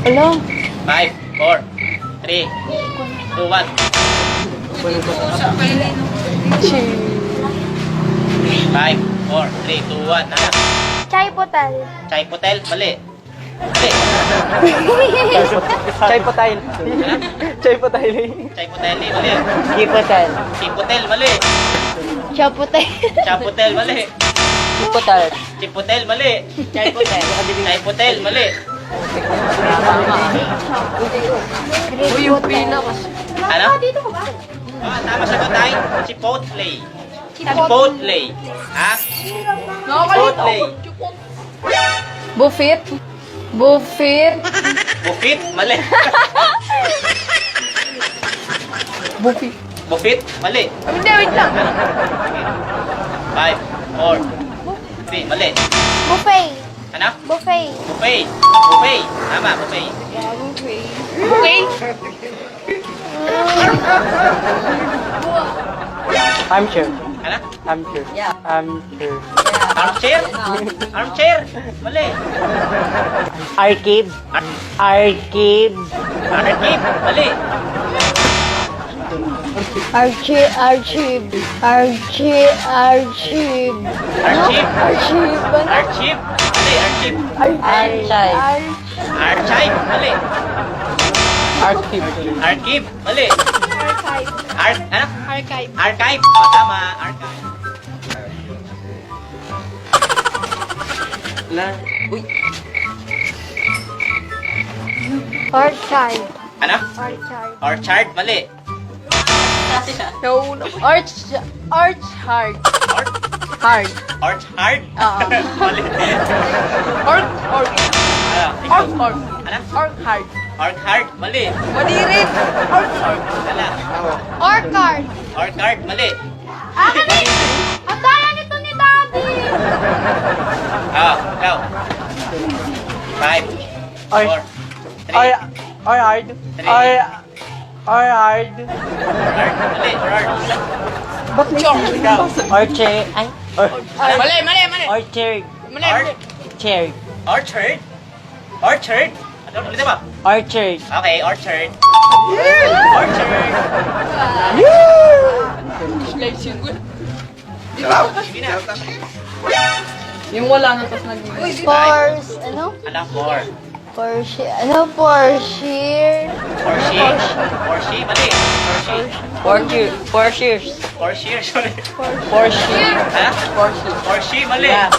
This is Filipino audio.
Ala. 5, 4, 3, 2, 1. Chi. 5, 4, 3, 2, 1. Anak. Chai Potal. Chai Potel, mali. Mali. Chay Patay. Chay Patay. Chai Poteli, mali. Kipotal. Chipotel, mali. Chapote. Chapotel, mali. Kipotal. Chipotel, mali. Chay Potal. Chai Potel, mali. Uy, yung pila kasi. Ano? Tama sagot ay Chipotle. Chipotle. Ha? Chipotle. Buffet. Buffet. Buffet, mali. Buffet. Buffet, mali. Hindi, wait lang. 5, 4, 3, mali. Buffet. Ano? Buffet. Buffet. Buffet. Tama, buffet. Okay? Armchair. Ano? Armchair. Armchair. Armchair? Armchair. Mali. Arcade. Arcade. Archive. Mali. Archive. Archive. Archive. Archive. Archive. Archive. Archive. Mali. Archive. Archive. Archive. Mali. Archive. Archive. Mali. Archive. Ano? Archive. Archive. Oh, tama. Archive. Uy. Archive. Ano? Archive. Orchard. Mali. No, no. Arch hard. Orch. Hard. Orchard. Ah. Mali. Orc. Ano? Orc. Orc. Ano? Orc hard. Orchard. Mali. Mali rin. Orc. Wala. Orchard. Orchard. Mali. Akin eh! Ang daya nito ni Daddy! Oh, go. 5, 4, 3, Hard. Three. Hard. Orchard. Mali. Orchard. Ba't may Orchard. Ay. Mali. Orchard. Orchard. Orchard. Orchard. Ano ulit ba? Orchard. Okay, orchard. Orchard. Sige na. Yung wala na tapos nag Force, ano? Alam, four. Porsche, ano? Porsche. Porsche. Porsche, mali. Porsche. Porsche. Porsche, sorry. Porsche. Ha? Porsche. Porsche, mali. Yeah.